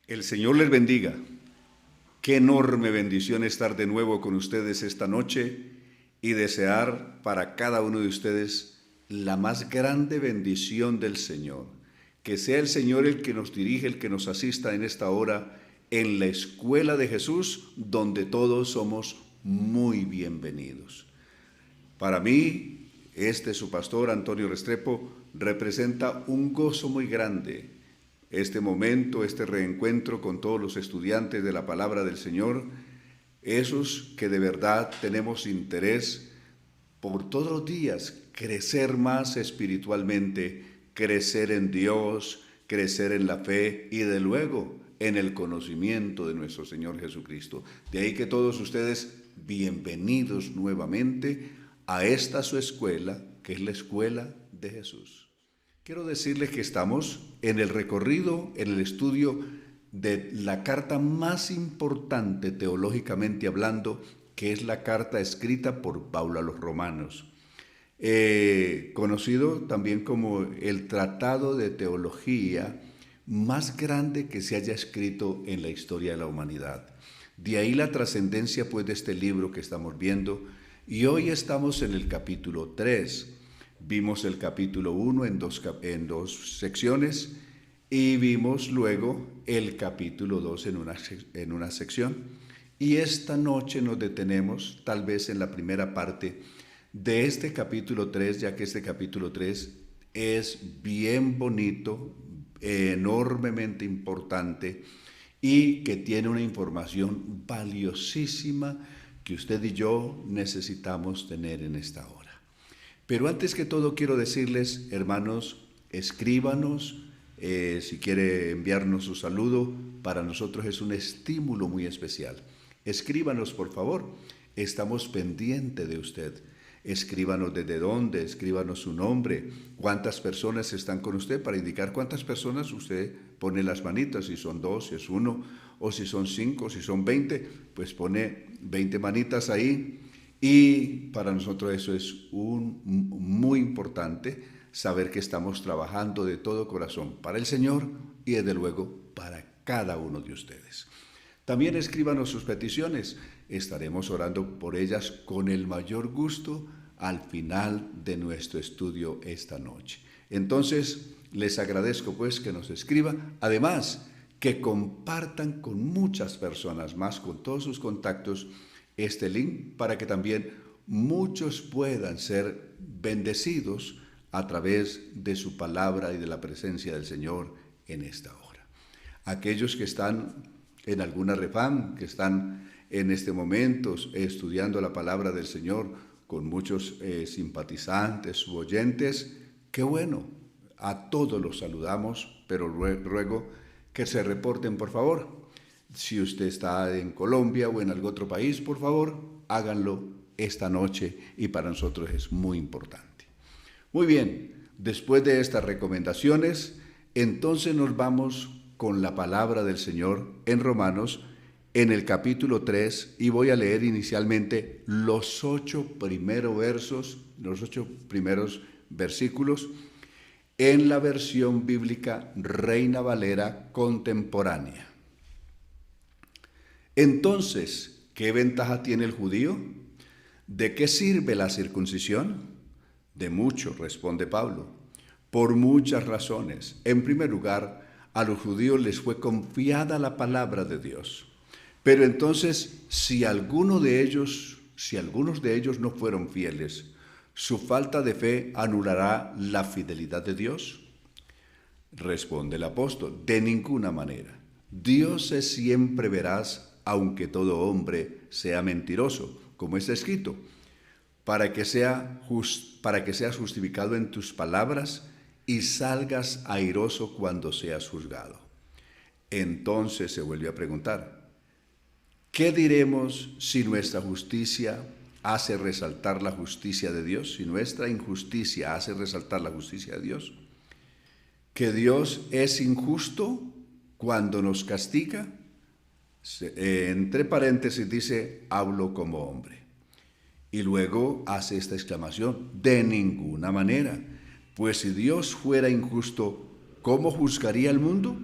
El Señor les bendiga. Qué enorme bendición estar de nuevo con ustedes esta noche y desear para cada uno de ustedes la más grande bendición del Señor. Que sea el Señor el que nos dirige, el que nos asista en esta hora en la escuela de Jesús, donde todos somos muy bienvenidos. Para mí, su pastor Antonio Restrepo representa un gozo muy grande. Este momento, este reencuentro con todos los estudiantes de la palabra del Señor, esos que de verdad tenemos interés por todos los días crecer más espiritualmente, crecer en Dios, crecer en la fe y de luego en el conocimiento de nuestro Señor Jesucristo. De ahí que todos ustedes bienvenidos nuevamente a esta su escuela, que es la Escuela de Jesús. Quiero decirles que estamos en el recorrido, en el estudio de la carta más importante teológicamente hablando, que es la carta escrita por Pablo a los Romanos, conocido también como el tratado de teología más grande que se haya escrito en la historia de la humanidad. De ahí la trascendencia pues de este libro que estamos viendo, y hoy estamos en el capítulo 3. Vimos el capítulo 1 en dos secciones y vimos luego el capítulo 2 en una sección. Y esta noche nos detenemos tal vez en la primera parte de este capítulo 3, ya que este capítulo 3 es bien bonito, enormemente importante y que tiene una información valiosísima que usted y yo necesitamos tener en esta hora. Pero antes que todo quiero decirles, hermanos, escríbanos, si quiere enviarnos su saludo, para nosotros es un estímulo muy especial. Escríbanos, por favor, estamos pendientes de usted. Escríbanos desde dónde, escríbanos su nombre, cuántas personas están con usted, para indicar cuántas personas usted pone las manitas, si son 2, si es 1, o si son 5, si son 20, pues pone 20 manitas ahí. Y para nosotros eso es muy importante, saber que estamos trabajando de todo corazón para el Señor y desde luego para cada uno de ustedes. También escríbanos sus peticiones, estaremos orando por ellas con el mayor gusto al final de nuestro estudio esta noche. Entonces, les agradezco pues que nos escriban, además que compartan con muchas personas más, con todos sus contactos, este link para que también muchos puedan ser bendecidos a través de su palabra y de la presencia del Señor en esta hora. Aquellos que están en alguna refam, que están en este momento estudiando la palabra del Señor con muchos simpatizantes u oyentes, qué bueno, a todos los saludamos, pero ruego que se reporten por favor. Si usted está en Colombia o en algún otro país, por favor, háganlo esta noche y para nosotros es muy importante. Muy bien, después de estas recomendaciones, entonces nos vamos con la palabra del Señor en Romanos, en el capítulo 3, y voy a leer inicialmente los 8 primeros versículos, en la versión bíblica Reina Valera contemporánea. Entonces, ¿qué ventaja tiene el judío? ¿De qué sirve la circuncisión? De mucho, responde Pablo, por muchas razones. En primer lugar, a los judíos les fue confiada la palabra de Dios. Pero entonces, si algunos de ellos no fueron fieles, ¿su falta de fe anulará la fidelidad de Dios? Responde el apóstol, de ninguna manera. Dios es siempre veraz, aunque todo hombre sea mentiroso, como está escrito, para que seas justificado en tus palabras y salgas airoso cuando seas juzgado. Entonces se vuelve a preguntar, ¿qué diremos si nuestra justicia hace resaltar la justicia de Dios? Si nuestra injusticia hace resaltar la justicia de Dios. ¿Que Dios es injusto cuando nos castiga? Entre paréntesis dice, hablo como hombre. Y luego hace esta exclamación, de ninguna manera. Pues si Dios fuera injusto, ¿cómo juzgaría al mundo?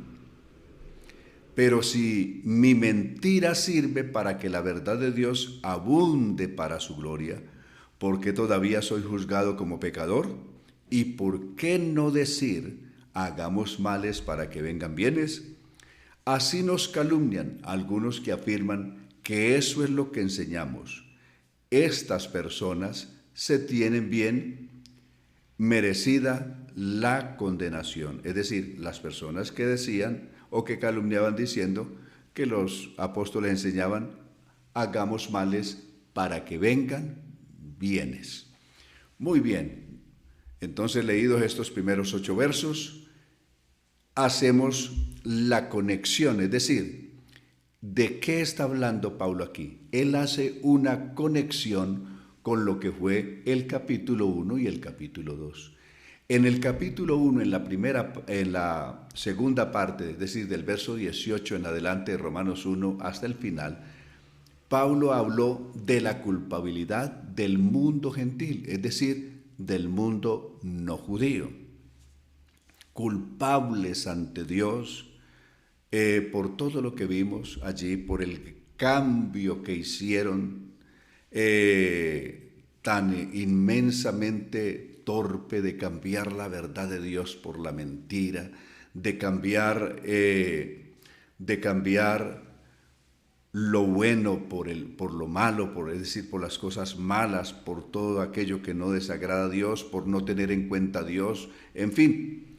Pero si mi mentira sirve para que la verdad de Dios abunde para su gloria, ¿por qué todavía soy juzgado como pecador? ¿Y por qué no decir, hagamos males para que vengan bienes? Así nos calumnian algunos que afirman que eso es lo que enseñamos. Estas personas se tienen bien merecida la condenación. Es decir, las personas que decían o que calumniaban diciendo que los apóstoles enseñaban, hagamos males para que vengan bienes. Muy bien, entonces leídos estos primeros 8 versos, hacemos la conexión, es decir, ¿de qué está hablando Pablo aquí? Él hace una conexión con lo que fue el capítulo 1 y el capítulo 2. En el capítulo 1, en la segunda parte, es decir, del verso 18 en adelante de Romanos 1 hasta el final, Pablo habló de la culpabilidad del mundo gentil, es decir, del mundo no judío. Culpables ante Dios por todo lo que vimos allí, por el cambio que hicieron tan inmensamente torpe de cambiar la verdad de Dios por la mentira, de cambiar lo bueno por lo malo, es decir, por las cosas malas, por todo aquello que no desagrada a Dios, por no tener en cuenta a Dios, en fin.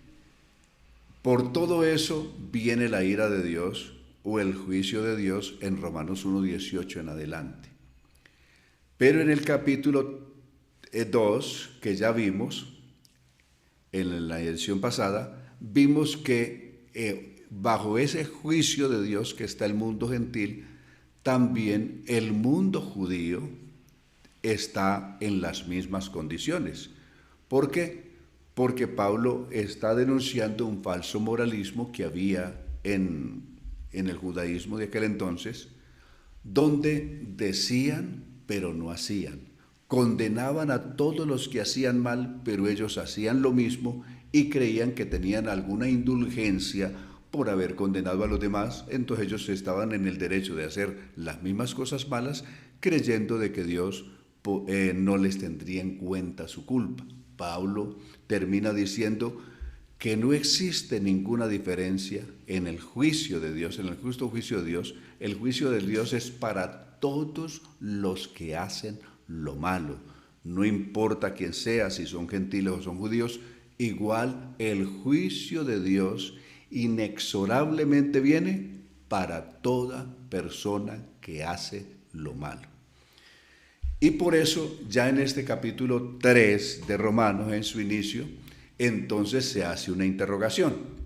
Por todo eso viene la ira de Dios o el juicio de Dios en Romanos 1:18 en adelante. Pero en el capítulo 2, que ya vimos, en la edición pasada, vimos que bajo ese juicio de Dios que está el mundo gentil, también el mundo judío está en las mismas condiciones. ¿Por qué? Porque Pablo está denunciando un falso moralismo que había en el judaísmo de aquel entonces, donde decían pero no hacían. Condenaban a todos los que hacían mal, pero ellos hacían lo mismo y creían que tenían alguna indulgencia por haber condenado a los demás. Entonces ellos estaban en el derecho de hacer las mismas cosas malas, creyendo de que Dios no les tendría en cuenta su culpa. Pablo termina diciendo que no existe ninguna diferencia en el juicio de Dios, en el justo juicio de Dios. El juicio de Dios es para todos los que hacen lo malo. No importa quién sea, si son gentiles o son judíos, igual el juicio de Dios inexorablemente viene para toda persona que hace lo malo. Y por eso, ya en este capítulo 3 de Romanos, en su inicio, entonces se hace una interrogación.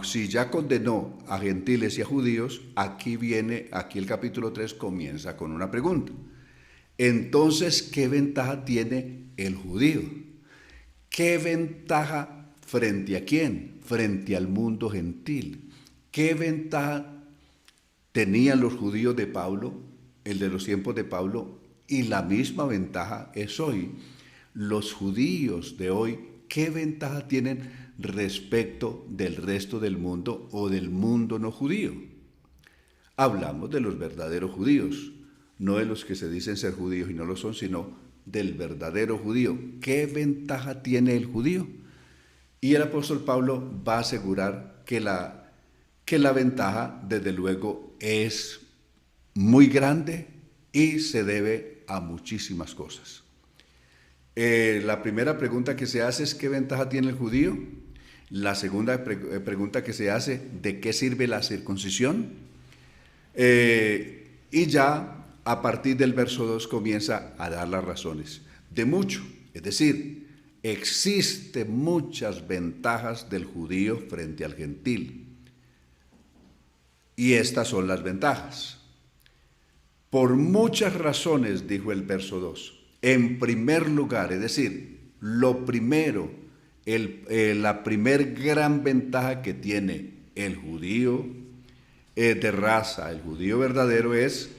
Si ya condenó a gentiles y a judíos, aquí el capítulo 3 comienza con una pregunta. Entonces, ¿qué ventaja tiene el judío? ¿Qué ventaja frente a quién? Frente al mundo gentil. ¿Qué ventaja tenían los judíos de Pablo, el de los tiempos de Pablo, y la misma ventaja es hoy? Los judíos de hoy, ¿qué ventaja tienen respecto del resto del mundo o del mundo no judío? Hablamos de los verdaderos judíos, no de los que se dicen ser judíos y no lo son, sino del verdadero judío. ¿Qué ventaja tiene el judío? Y el apóstol Pablo va a asegurar que la ventaja, desde luego, es muy grande y se debe a muchísimas cosas. La primera pregunta que se hace es ¿qué ventaja tiene el judío? La segunda pregunta que se hace, ¿de qué sirve la circuncisión? Y ya a partir del verso 2 comienza a dar las razones de mucho. Es decir, existen muchas ventajas del judío frente al gentil. Y estas son las ventajas. Por muchas razones, dijo el verso 2. En primer lugar, es decir, lo primero, la primer gran ventaja que tiene el judío de raza, el judío verdadero, es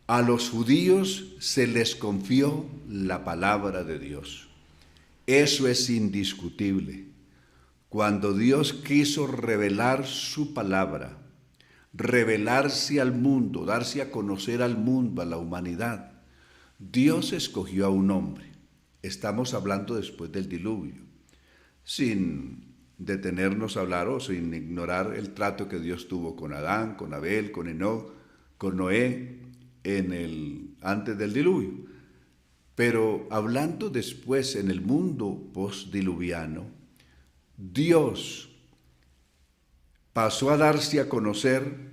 a los judíos se les confió la palabra de Dios. Eso es indiscutible. Cuando Dios quiso revelar su palabra, revelarse al mundo, darse a conocer al mundo, a la humanidad, Dios escogió a un hombre. Estamos hablando después del diluvio, sin detenernos a hablar o sin ignorar el trato que Dios tuvo con Adán, con Abel, con Enoc, con Noé antes del diluvio. Pero hablando después en el mundo postdiluviano, Dios pasó a darse a conocer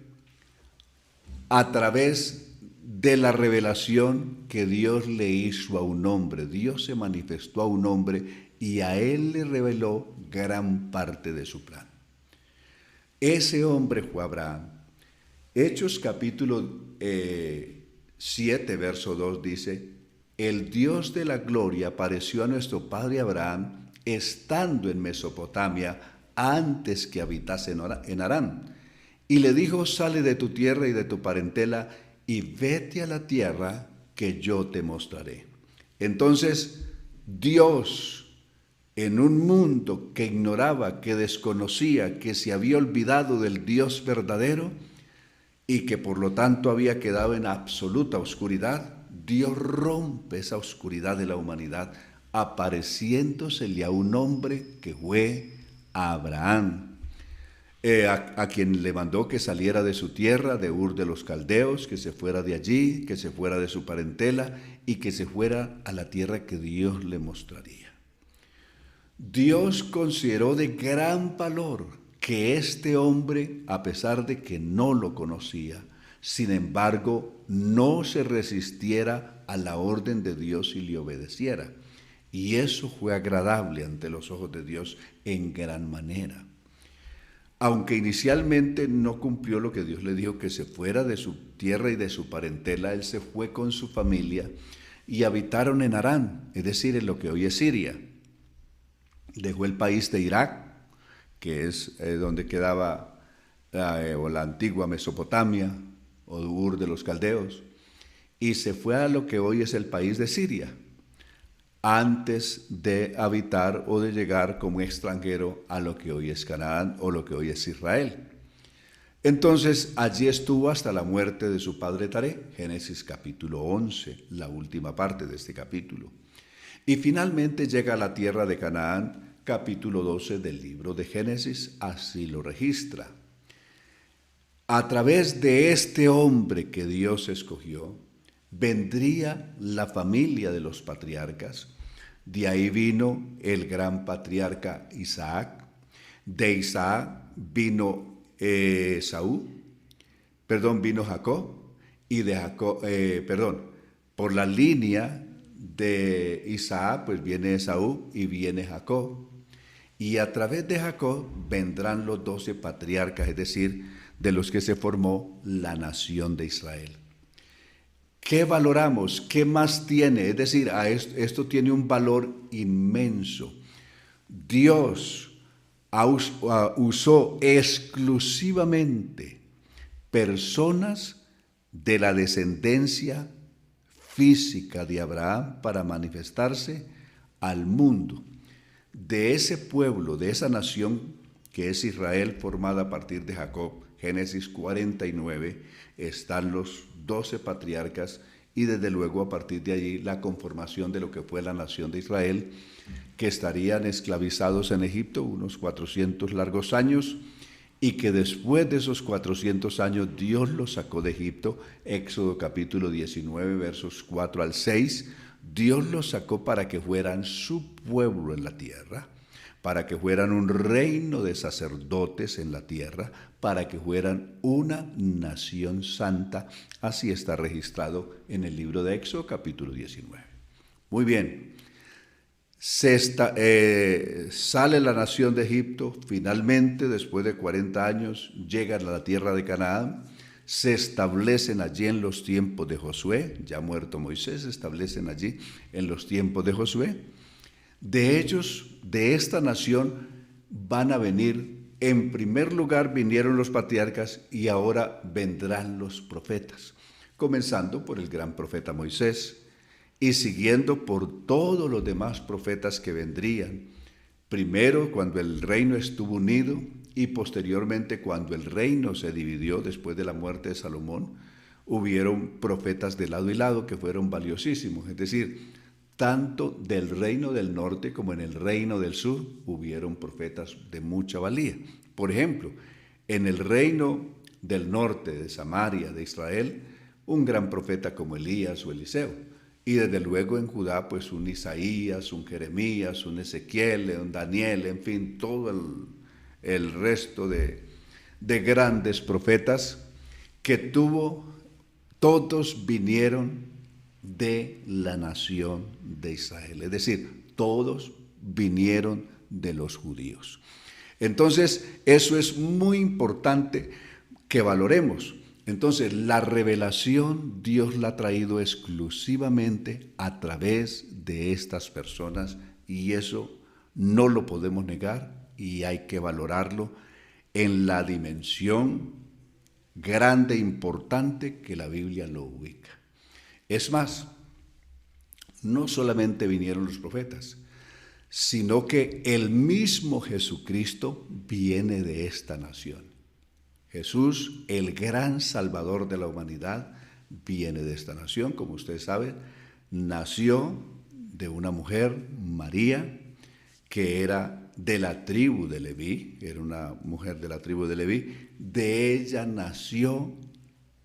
a través de la revelación que Dios le hizo a un hombre. Dios se manifestó a un hombre y a él le reveló gran parte de su plan. Ese hombre fue Abraham. Hechos capítulo 7, verso 2 dice: el Dios de la gloria apareció a nuestro padre Abraham estando en Mesopotamia antes que habitase en Harán. Y le dijo: sale de tu tierra y de tu parentela y vete a la tierra que yo te mostraré. Entonces Dios, en un mundo que ignoraba, que desconocía, que se había olvidado del Dios verdadero y que por lo tanto había quedado en absoluta oscuridad, Dios rompe esa oscuridad de la humanidad, apareciéndosele a un hombre que fue Abraham, a quien le mandó que saliera de su tierra, de Ur de los Caldeos, que se fuera de allí, que se fuera de su parentela y que se fuera a la tierra que Dios le mostraría. Dios consideró de gran valor que este hombre, a pesar de que no lo conocía, sin embargo, no se resistiera a la orden de Dios y le obedeciera. Y eso fue agradable ante los ojos de Dios en gran manera. Aunque inicialmente no cumplió lo que Dios le dijo, que se fuera de su tierra y de su parentela, él se fue con su familia y habitaron en Harán, es decir, en lo que hoy es Siria. Dejó el país de Irak, que es donde quedaba o la antigua Mesopotamia, o Ur de los Caldeos, y se fue a lo que hoy es el país de Siria, antes de habitar o de llegar como extranjero a lo que hoy es Canaán o lo que hoy es Israel. Entonces allí estuvo hasta la muerte de su padre Taré, Génesis capítulo 11, la última parte de este capítulo. Y finalmente llega a la tierra de Canaán, capítulo 12 del libro de Génesis, así lo registra. A través de este hombre que Dios escogió, vendría la familia de los patriarcas. De ahí vino el gran patriarca Isaac. De Isaac vino vino Jacob. Y de Jacob, por la línea de Isaac, pues viene Esaú y viene Jacob. Y a través de Jacob vendrán los 12 patriarcas, es decir, de los que se formó la nación de Israel. ¿Qué valoramos? ¿Qué más tiene? Es decir, esto tiene un valor inmenso. Dios usó exclusivamente personas de la descendencia física de Abraham para manifestarse al mundo. De ese pueblo, de esa nación que es Israel, formada a partir de Jacob, Génesis 49, están los 12 patriarcas y desde luego a partir de allí la conformación de lo que fue la nación de Israel, que estarían esclavizados en Egipto unos 400 largos años y que después de esos 400 años Dios los sacó de Egipto. Éxodo capítulo 19 versos 4 al 6, Dios los sacó para que fueran su pueblo en la tierra, para que fueran un reino de sacerdotes en la tierra, para que fueran una nación santa. Así está registrado en el libro de Éxodo capítulo 19. Muy bien, sale la nación de Egipto, finalmente después de 40 años llegan a la tierra de Canaán, se establecen allí en los tiempos de Josué, ya muerto Moisés, se establecen allí en los tiempos de Josué. De ellos, de esta nación, van a venir, en primer lugar vinieron los patriarcas y ahora vendrán los profetas, comenzando por el gran profeta Moisés y siguiendo por todos los demás profetas que vendrían, Primero cuando el reino estuvo unido y posteriormente cuando el reino se dividió después de la muerte de Salomón, hubieron profetas de lado y lado que fueron valiosísimos. Es decir, tanto del reino del norte como en el reino del sur hubieron profetas de mucha valía. Por ejemplo, en el reino del norte, de Samaria, de Israel, un gran profeta como Elías o Eliseo. Y desde luego en Judá, pues un Isaías, un Jeremías, un Ezequiel, un Daniel, en fin, todo el resto de grandes profetas que todos vinieron de la nación de Israel. Es decir, todos vinieron de los judíos. Entonces, eso es muy importante que valoremos. Entonces, la revelación Dios la ha traído exclusivamente a través de estas personas y eso no lo podemos negar y hay que valorarlo en la dimensión grande e importante que la Biblia lo ubica. Es más, no solamente vinieron los profetas, sino que el mismo Jesucristo viene de esta nación. Jesús, el gran Salvador de la humanidad, viene de esta nación, como ustedes saben, nació de una mujer, María, que era de la tribu de Leví, era una mujer de la tribu de Leví, de ella nació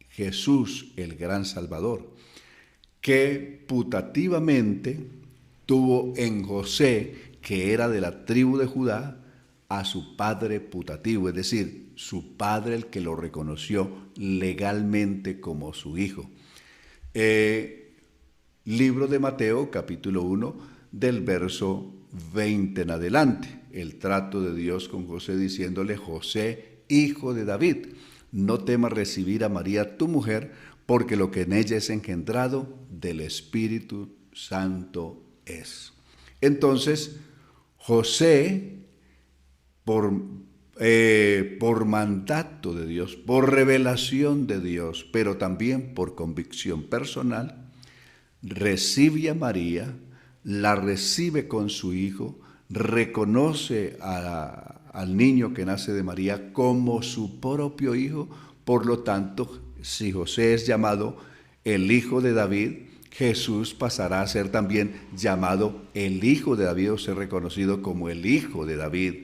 Jesús, el gran Salvador, que putativamente tuvo en José, que era de la tribu de Judá, a su padre putativo, es decir, su padre el que lo reconoció legalmente como su hijo. Libro de Mateo, capítulo 1, del verso 20 en adelante, el trato de Dios con José diciéndole: José, hijo de David, no temas recibir a María tu mujer, porque lo que en ella es engendrado del Espíritu Santo es. Entonces, José, por mandato de Dios, por revelación de Dios, pero también por convicción personal, recibe a María, la recibe con su hijo, reconoce al niño que nace de María como su propio hijo. Por lo tanto, si José es llamado el hijo de David, Jesús pasará a ser también llamado el hijo de David, o ser reconocido como el hijo de David,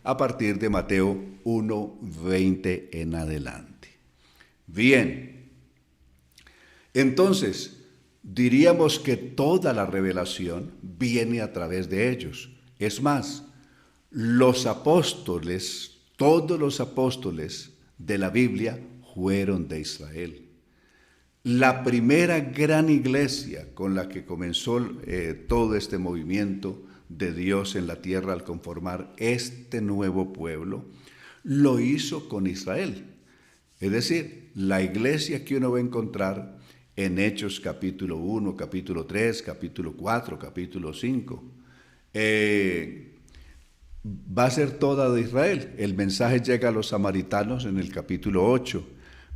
a partir de Mateo 1:20 en adelante. Bien, entonces diríamos que toda la revelación viene a través de ellos. Es más, los apóstoles, todos los apóstoles de la Biblia fueron de Israel. La primera gran iglesia con la que comenzó todo este movimiento de Dios en la tierra al conformar este nuevo pueblo, lo hizo con Israel. Es decir, la iglesia que uno va a encontrar en Hechos capítulo 1, capítulo 3, capítulo 4, capítulo 5, va a ser toda de Israel. El mensaje llega a los samaritanos en el capítulo 8,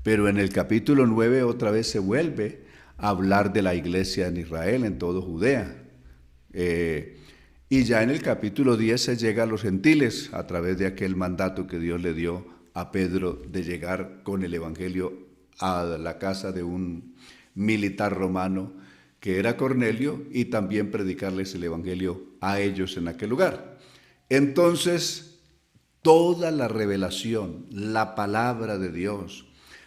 pero en el capítulo 9 otra vez se vuelve a hablar de la iglesia en Israel, en todo Judea. Y ya en el capítulo 10 se llega a los gentiles a través de aquel mandato que Dios le dio a Pedro de llegar con el evangelio a la casa de un militar romano que era Cornelio y también predicarles el evangelio a ellos en aquel lugar. Entonces, toda la revelación, la palabra de Dios,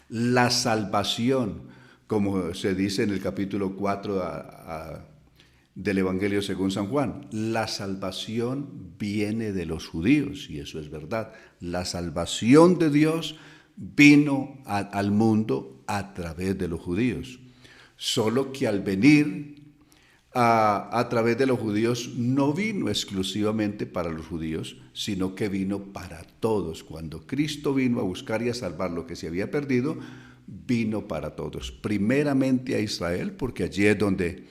la salvación, como se dice en el capítulo 4 del Evangelio según San Juan, la salvación viene de los judíos, y eso es verdad. La salvación de Dios vino al mundo a través de los judíos. Solo que al venir a través de los judíos no vino exclusivamente para los judíos, sino que vino para todos. Cuando Cristo vino a buscar y a salvar lo que se había perdido, vino para todos. Primeramente a Israel, porque allí es donde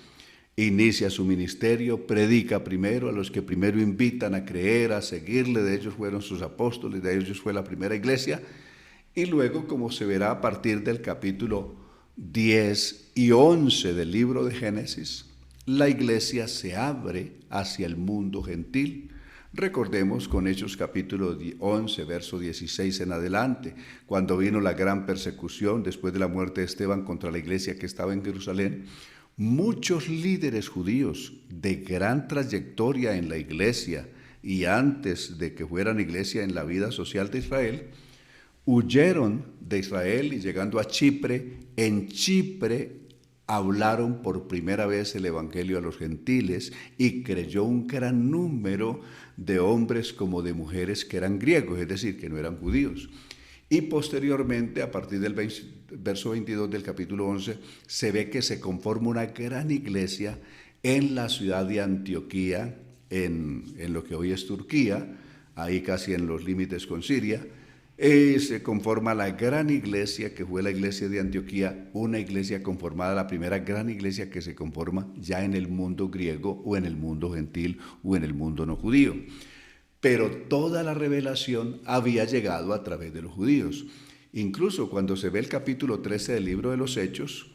inicia su ministerio, predica primero a los que primero invitan a creer, a seguirle. De ellos fueron sus apóstoles, de ellos fue la primera iglesia. Y luego, como se verá a partir del capítulo 10 y 11 del libro de Génesis, la iglesia se abre hacia el mundo gentil, Recordemos con Hechos capítulo 11, verso 16 en adelante, cuando vino la gran persecución después de la muerte de Esteban contra la iglesia que estaba en Jerusalén. Muchos líderes judíos de gran trayectoria en la iglesia y antes de que fueran iglesia en la vida social de Israel, huyeron de Israel y llegando a Chipre, en Chipre hablaron por primera vez el evangelio a los gentiles y creyó un gran número de hombres como de mujeres que eran griegos, es decir, que no eran judíos. Y posteriormente, a partir del verso 22 del capítulo 11, se ve que se conforma una gran iglesia en la ciudad de Antioquía, en lo que hoy es Turquía, ahí casi en los límites con Siria. Se conforma la gran iglesia que fue la iglesia de Antioquía, una iglesia conformada, la primera gran iglesia que se conforma ya en el mundo griego o en el mundo gentil o en el mundo no judío. Pero toda la revelación había llegado a través de los judíos. Incluso cuando se ve el capítulo 13 del libro de los Hechos,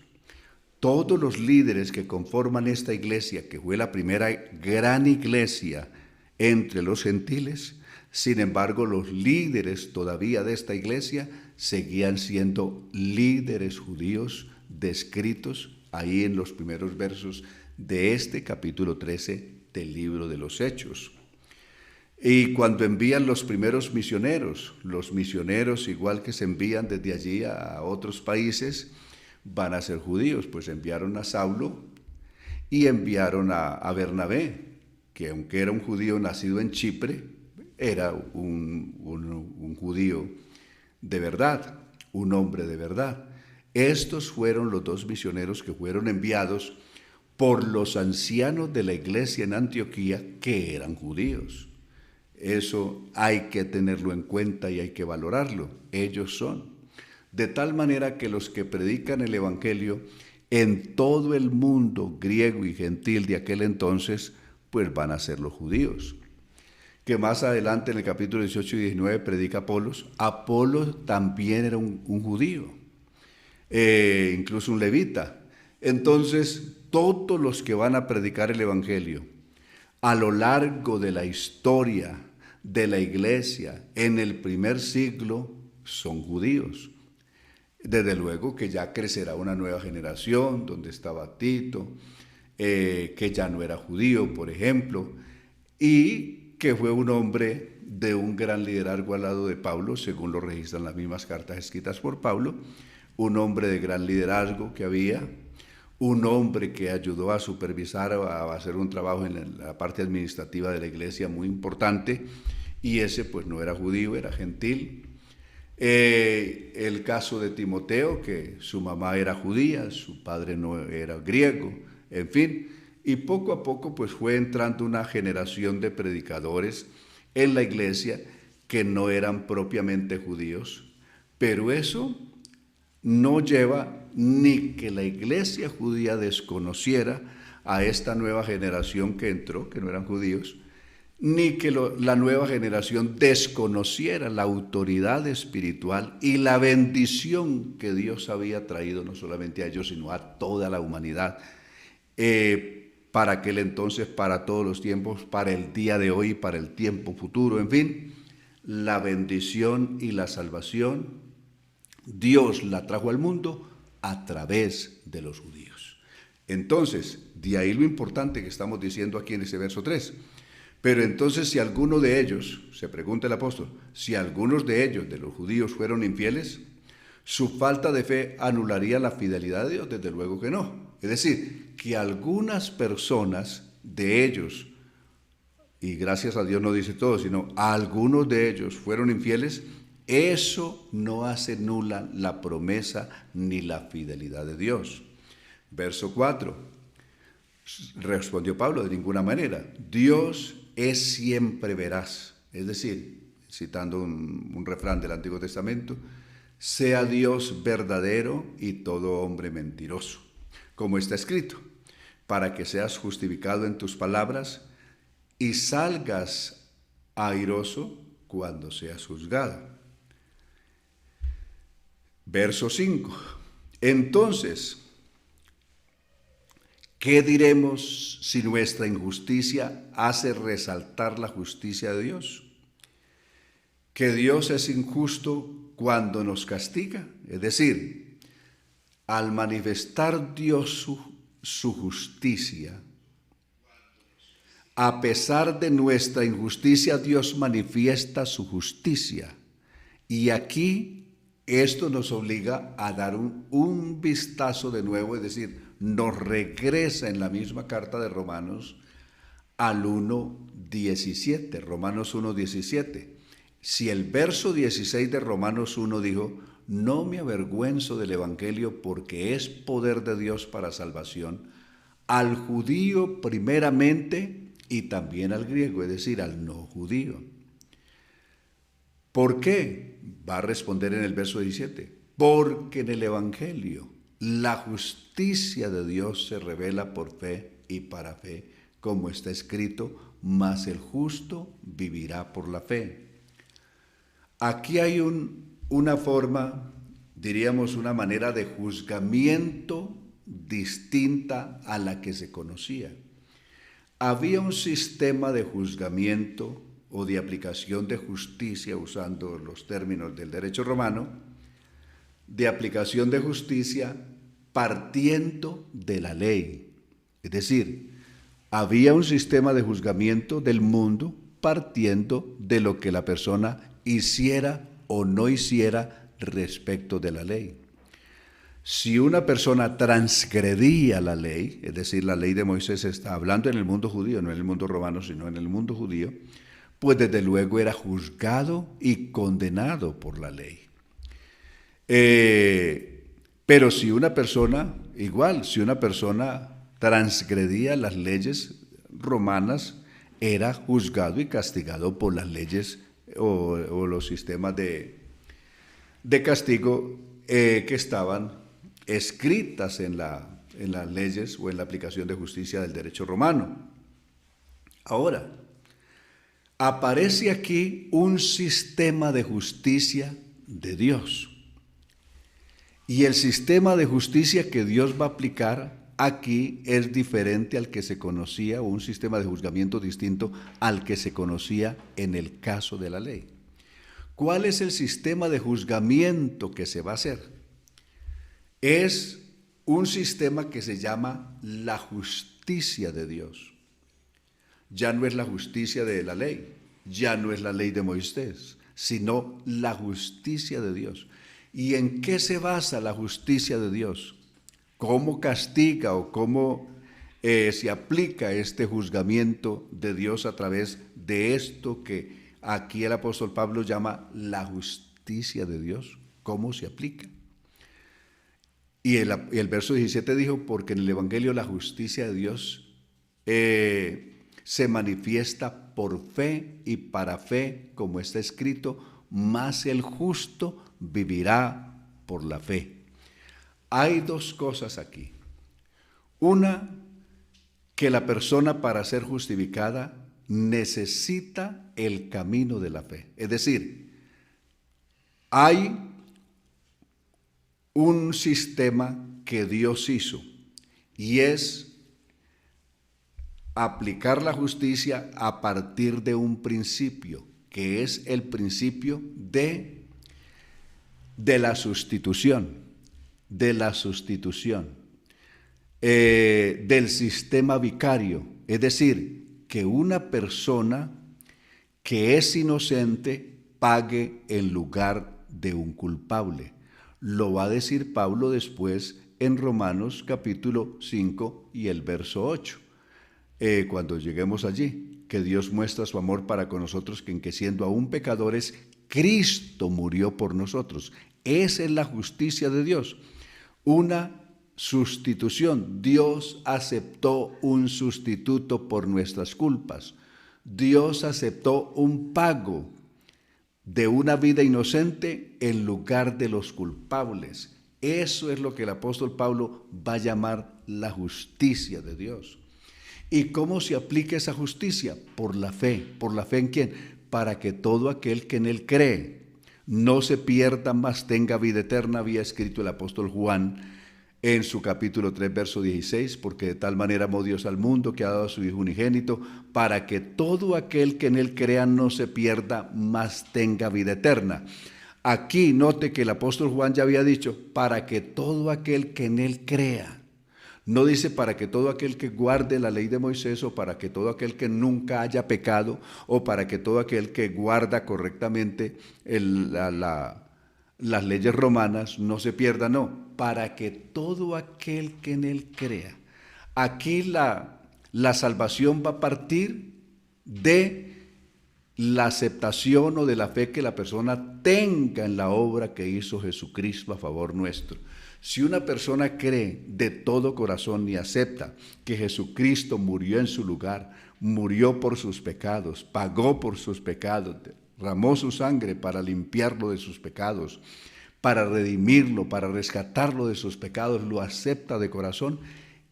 todos los líderes que conforman esta iglesia, que fue la primera gran iglesia entre los gentiles, sin embargo, los líderes todavía de esta iglesia seguían siendo líderes judíos descritos ahí en los primeros versos de este capítulo 13 del libro de los Hechos. Y cuando envían los primeros misioneros, los misioneros igual que se envían desde allí a otros países, van a ser judíos, pues enviaron a Saulo y enviaron a Bernabé, que aunque era un judío nacido en Chipre, era un judío de verdad, un hombre de verdad. Estos fueron los dos misioneros que fueron enviados por los ancianos de la iglesia en Antioquía, que eran judíos. Eso hay que tenerlo en cuenta y hay que valorarlo. Ellos son. De tal manera que los que predican el evangelio en todo el mundo griego y gentil de aquel entonces, pues van a ser los judíos. Que más adelante en el capítulo 18 y 19 predica Apolos. Apolos también era un judío, incluso un levita. Entonces, todos los que van a predicar el evangelio a lo largo de la historia de la iglesia en el primer siglo son judíos. Desde luego que ya crecerá una nueva generación donde estaba Tito, que ya no era judío, por ejemplo, y que fue un hombre de un gran liderazgo al lado de Pablo, según lo registran las mismas cartas escritas por Pablo, un hombre de gran liderazgo que había, un hombre que ayudó a supervisar, a hacer un trabajo en la parte administrativa de la iglesia muy importante, y ese pues no era judío, era gentil. El caso de Timoteo, que su mamá era judía, su padre no era griego, en fin. Y poco a poco pues fue entrando una generación de predicadores en la iglesia que no eran propiamente judíos, pero eso no lleva ni que la iglesia judía desconociera a esta nueva generación que entró, que no eran judíos, ni que la nueva generación desconociera la autoridad espiritual y la bendición que Dios había traído no solamente a ellos, sino a toda la humanidad. Para aquel entonces, para todos los tiempos, para el día de hoy, para el tiempo futuro, en fin, la bendición y la salvación, Dios la trajo al mundo a través de los judíos. Entonces, de ahí lo importante que estamos diciendo aquí en ese verso 3. Pero entonces, si alguno de ellos, se pregunta el apóstol, si algunos de ellos, de los judíos, fueron infieles, ¿su falta de fe anularía la fidelidad de Dios? Desde luego que no. Es decir, que algunas personas de ellos, y gracias a Dios no dice todo, sino algunos de ellos fueron infieles, eso no hace nula la promesa ni la fidelidad de Dios. Verso 4, respondió Pablo, de ninguna manera. Dios es siempre veraz, es decir, citando un refrán del Antiguo Testamento, sea Dios verdadero y todo hombre mentiroso, como está escrito, para que seas justificado en tus palabras y salgas airoso cuando seas juzgado. Verso 5. Entonces, ¿Qué diremos si nuestra injusticia hace resaltar la justicia de Dios? Que Dios es injusto cuando nos castiga, es decir, al manifestar Dios su justicia, a pesar de nuestra injusticia, Dios manifiesta su justicia. Y aquí esto nos obliga a dar un vistazo de nuevo, es decir, nos regresa en la misma carta de Romanos al 1:17, Romanos 1:17. Si el verso 16 de Romanos 1 dijo, no me avergüenzo del Evangelio porque es poder de Dios para salvación, al judío primeramente y también al griego, es decir, al no judío. ¿Por qué? Va a responder en el verso 17. Porque en el Evangelio la justicia de Dios se revela por fe y para fe, como está escrito, mas el justo vivirá por la fe. Aquí hay una forma, diríamos una manera de juzgamiento distinta a la que se conocía. Había un sistema de juzgamiento o de aplicación de justicia, usando los términos del derecho romano, de aplicación de justicia partiendo de la ley. Es decir, había un sistema de juzgamiento del mundo partiendo de lo que la persona hiciera o no hiciera respecto de la ley. Si una persona transgredía la ley, es decir, la ley de Moisés, está hablando en el mundo judío, no en el mundo romano, sino en el mundo judío, pues desde luego era juzgado y condenado por la ley. Pero si una persona, si una persona transgredía las leyes romanas, era juzgado y castigado por las leyes o los sistemas de castigo que estaban escritas en las leyes o en la aplicación de justicia del derecho romano. Ahora, aparece aquí un sistema de justicia de Dios. Y el sistema de justicia que Dios va a aplicar aquí es diferente al que se conocía, o un sistema de juzgamiento distinto al que se conocía en el caso de la ley. ¿Cuál es el sistema de juzgamiento que se va a hacer? Es un sistema que se llama la justicia de Dios. Ya no es la justicia de la ley, ya no es la ley de Moisés, sino la justicia de Dios. ¿Y en qué se basa la justicia de Dios? ¿Cómo castiga o cómo se aplica este juzgamiento de Dios a través de esto que aquí el apóstol Pablo llama la justicia de Dios? ¿Cómo se aplica? Y el verso 17 dijo, porque en el Evangelio la justicia de Dios se manifiesta por fe y para fe, como está escrito, mas el justo vivirá por la fe. Hay dos cosas aquí. Una, que la persona para ser justificada necesita el camino de la fe. Es decir, hay un sistema que Dios hizo y es aplicar la justicia a partir de un principio, que es el principio de la sustitución, del sistema vicario. Es decir, que una persona que es inocente pague en lugar de un culpable. Lo va a decir Pablo después en Romanos capítulo 5 y el verso 8. Cuando lleguemos allí, que Dios muestra su amor para con nosotros, que en que siendo aún pecadores, Cristo murió por nosotros. Esa es la justicia de Dios. Una sustitución. Dios aceptó un sustituto por nuestras culpas. Dios aceptó un pago de una vida inocente en lugar de los culpables. Eso es lo que el apóstol Pablo va a llamar la justicia de Dios. ¿Y cómo se aplica esa justicia? Por la fe. ¿Por la fe en quién? Para que todo aquel que en él cree no se pierda, mas tenga vida eterna, había escrito el apóstol Juan en su capítulo 3, verso 16, porque de tal manera amó Dios al mundo que ha dado a su Hijo unigénito, para que todo aquel que en él crea no se pierda, mas tenga vida eterna. Aquí note que el apóstol Juan ya había dicho, para que todo aquel que en él crea. No dice para que todo aquel que guarde la ley de Moisés, o para que todo aquel que nunca haya pecado, o para que todo aquel que guarda correctamente las leyes romanas no se pierda, no, para que todo aquel que en él crea. Aquí la salvación va a partir de la aceptación o de la fe que la persona tenga en la obra que hizo Jesucristo a favor nuestro. Si una persona cree de todo corazón y acepta que Jesucristo murió en su lugar, murió por sus pecados, pagó por sus pecados, derramó su sangre para limpiarlo de sus pecados, para redimirlo, para rescatarlo de sus pecados, lo acepta de corazón,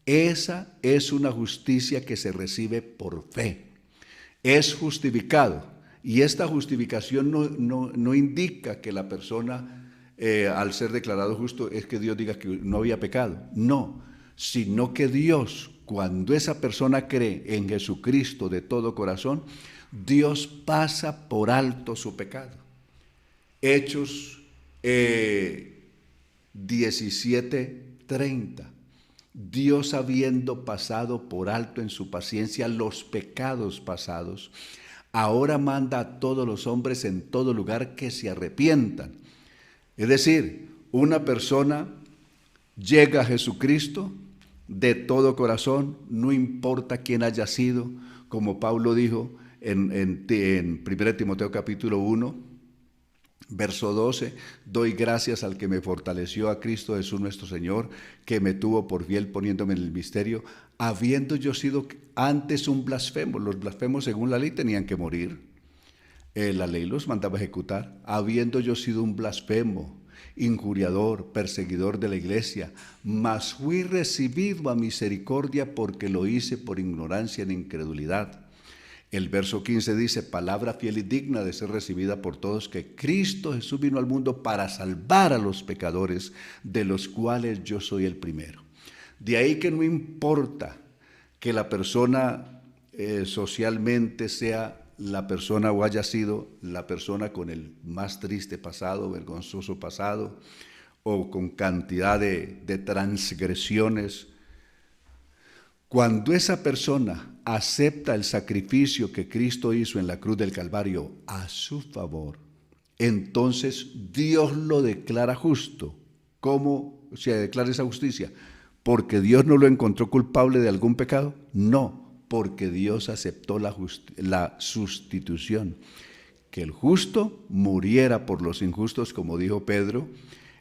esa es una justicia que se recibe por fe. Es justificado. Y esta justificación no indica que la persona, al ser declarado justo, es que Dios diga que no había pecado. No, sino que Dios, cuando esa persona cree en Jesucristo de todo corazón, Dios pasa por alto su pecado. Hechos 17:30. Dios, habiendo pasado por alto en su paciencia los pecados pasados, ahora manda a todos los hombres en todo lugar que se arrepientan. Es decir, una persona llega a Jesucristo de todo corazón, no importa quién haya sido, como Pablo dijo en 1 Timoteo capítulo 1, verso 12, doy gracias al que me fortaleció, a Cristo Jesús nuestro Señor, que me tuvo por fiel poniéndome en el misterio, habiendo yo sido antes un blasfemo. Los blasfemos según la ley tenían que morir. La ley los mandaba ejecutar. Habiendo yo sido un blasfemo, injuriador, perseguidor de la iglesia, mas fui recibido a misericordia porque lo hice por ignorancia en incredulidad. El verso 15 dice, palabra fiel y digna de ser recibida por todos, que Cristo Jesús vino al mundo para salvar a los pecadores, de los cuales yo soy el primero. De ahí que no importa que la persona socialmente sea la persona o haya sido la persona con el más triste pasado, vergonzoso pasado, o con cantidad de transgresiones. Cuando esa persona acepta el sacrificio que Cristo hizo en la cruz del Calvario a su favor, entonces Dios lo declara justo. ¿Cómo se declara esa justicia? ¿Porque Dios no lo encontró culpable de algún pecado? No, porque Dios aceptó la sustitución. Que el justo muriera por los injustos, como dijo Pedro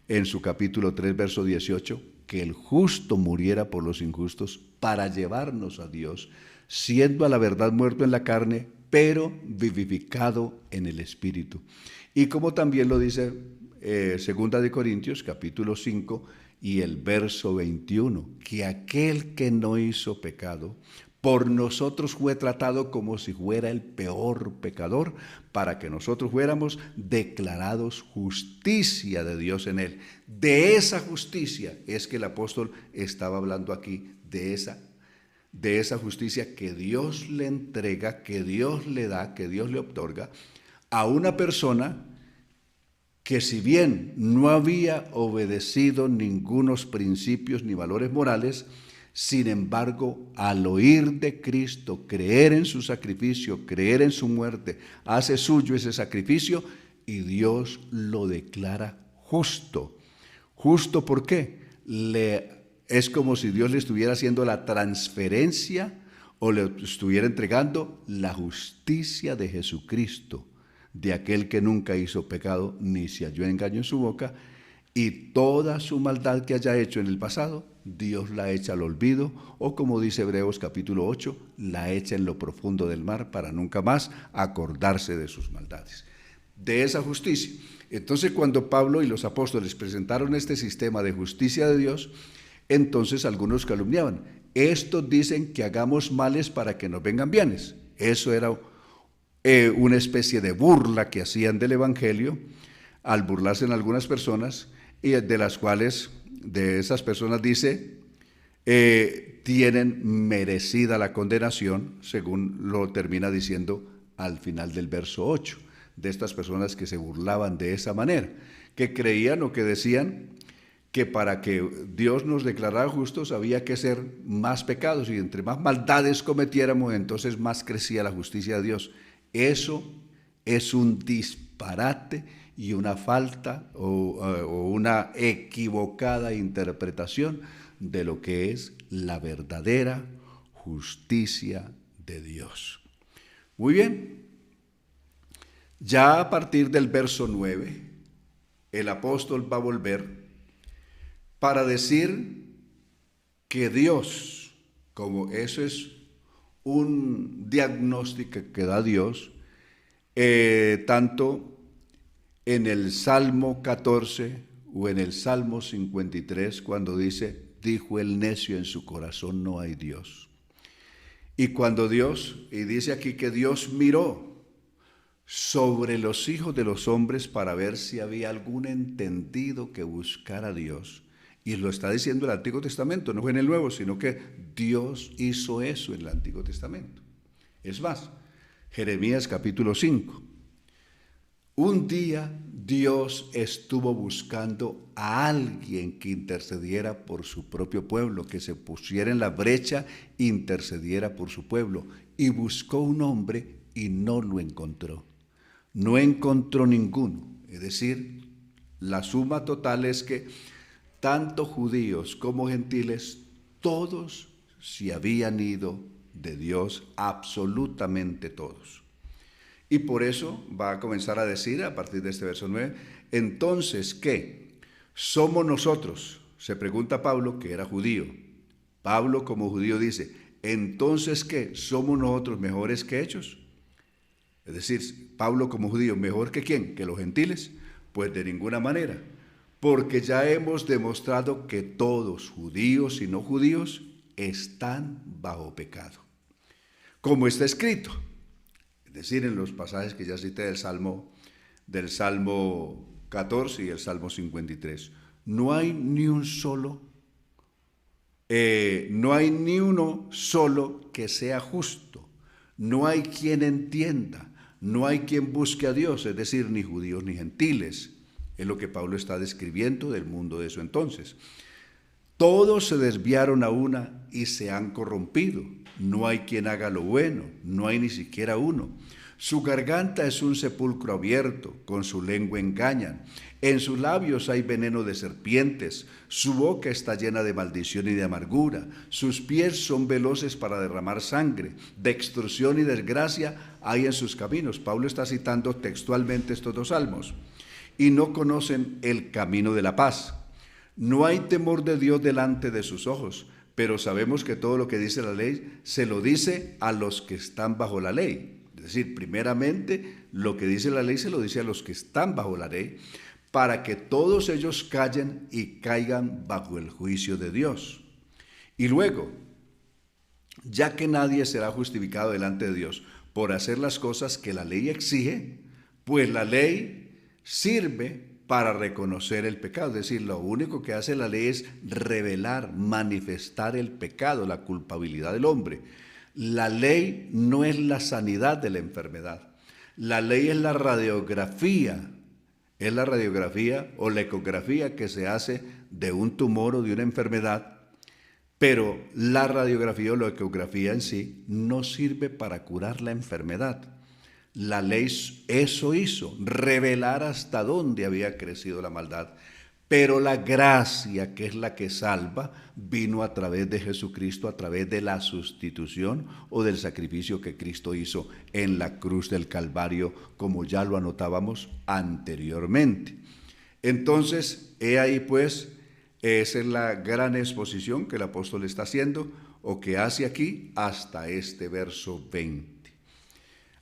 en su capítulo 3, verso 18, que el justo muriera por los injustos para llevarnos a Dios, siendo a la verdad muerto en la carne, pero vivificado en el Espíritu. Y como también lo dice Segunda de Corintios, capítulo 5 y el verso 21, que aquel que no hizo pecado, por nosotros fue tratado como si fuera el peor pecador, para que nosotros fuéramos declarados justicia de Dios en él. De esa justicia es que el apóstol estaba hablando aquí, de esa justicia que Dios le entrega, que Dios le da, que Dios le otorga a una persona que, si bien no había obedecido ningunos principios ni valores morales, sin embargo, al oír de Cristo, creer en su sacrificio, creer en su muerte, hace suyo ese sacrificio y Dios lo declara justo. ¿Justo por qué? Es como si Dios le estuviera haciendo la transferencia o le estuviera entregando la justicia de Jesucristo, de aquel que nunca hizo pecado ni se halló engaño en su boca, y toda su maldad que haya hecho en el pasado, Dios la echa al olvido, o como dice Hebreos capítulo 8, la echa en lo profundo del mar para nunca más acordarse de sus maldades. De esa justicia. Entonces, cuando Pablo y los apóstoles presentaron este sistema de justicia de Dios, entonces algunos calumniaban. Estos dicen que hagamos males para que nos vengan bienes. Eso era una especie de burla que hacían del Evangelio, al burlarse en algunas personas, y de las cuales de esas personas dice, tienen merecida la condenación, según lo termina diciendo al final del verso 8, de estas personas que se burlaban de esa manera, que creían o que decían que para que Dios nos declarara justos había que hacer más pecados, y entre más maldades cometiéramos, entonces más crecía la justicia de Dios. Eso es un disparate y una falta o una equivocada interpretación de lo que es la verdadera justicia de Dios. Muy bien, ya a partir del verso 9, el apóstol va a volver para decir que Dios, como eso es un diagnóstico que da Dios, tanto en el Salmo 14 o en el Salmo 53, cuando dice, dijo el necio en su corazón, no hay Dios. Y cuando Dios, y dice aquí que Dios miró sobre los hijos de los hombres para ver si había algún entendido que buscara a Dios. Y lo está diciendo el Antiguo Testamento, no fue en el Nuevo, sino que Dios hizo eso en el Antiguo Testamento. Es más, Jeremías capítulo 5. Un día Dios estuvo buscando a alguien que intercediera por su propio pueblo, que se pusiera en la brecha, intercediera por su pueblo. Y buscó un hombre y no lo encontró. No encontró ninguno. Es decir, la suma total es que tanto judíos como gentiles, todos se habían ido de Dios, absolutamente todos. Y por eso va a comenzar a decir a partir de este verso 9, entonces, ¿qué? ¿Somos nosotros? Se pregunta Pablo, que era judío. Pablo como judío dice, entonces, ¿qué? ¿Somos nosotros mejores que ellos? Es decir, Pablo como judío, ¿mejor que quién? ¿Que los gentiles? Pues de ninguna manera, porque ya hemos demostrado que todos, judíos y no judíos, están bajo pecado. Como está escrito, es decir, en los pasajes que ya cité del Salmo 14 y el Salmo 53, no hay ni uno solo que sea justo, no hay quien entienda, no hay quien busque a Dios, es decir, ni judíos ni gentiles. Es lo que Pablo está describiendo del mundo de eso entonces. Todos se desviaron a una y se han corrompido. No hay quien haga lo bueno, no hay ni siquiera uno. Su garganta es un sepulcro abierto, con su lengua engañan. En sus labios hay veneno de serpientes, su boca está llena de maldición y de amargura. Sus pies son veloces para derramar sangre, de extorsión y desgracia hay en sus caminos. Pablo está citando textualmente estos dos salmos. Y no conocen el camino de la paz. No hay temor de Dios delante de sus ojos, pero sabemos que todo lo que dice la ley se lo dice a los que están bajo la ley. Es decir, primeramente lo que dice la ley se lo dice a los que están bajo la ley, para que todos ellos callen y caigan bajo el juicio de Dios. Y luego, ya que nadie será justificado delante de Dios por hacer las cosas que la ley exige, pues la ley sirve para reconocer el pecado. Es decir, lo único que hace la ley es revelar, manifestar el pecado, la culpabilidad del hombre. La ley no es la sanidad de la enfermedad. La ley es la radiografía o la ecografía que se hace de un tumor o de una enfermedad, pero la radiografía o la ecografía en sí no sirve para curar la enfermedad. La ley eso hizo, revelar hasta dónde había crecido la maldad. Pero la gracia, que es la que salva, vino a través de Jesucristo, a través de la sustitución o del sacrificio que Cristo hizo en la cruz del Calvario, como ya lo anotábamos anteriormente. Entonces, he ahí pues, esa es la gran exposición que el apóstol está haciendo, o que hace aquí hasta este verso 20.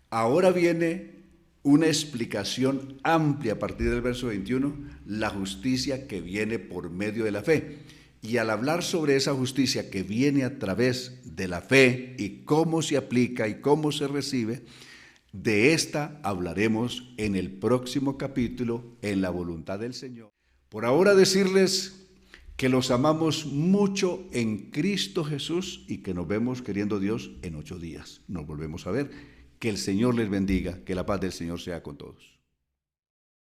Ahora viene una explicación amplia a partir del verso 21, la justicia que viene por medio de la fe. Y al hablar sobre esa justicia que viene a través de la fe y cómo se aplica y cómo se recibe, de esta hablaremos en el próximo capítulo, en la voluntad del Señor. Por ahora decirles que los amamos mucho en Cristo Jesús y que nos vemos, queriendo Dios, en 8 días. Nos volvemos a ver. Que el Señor les bendiga, que la paz del Señor sea con todos.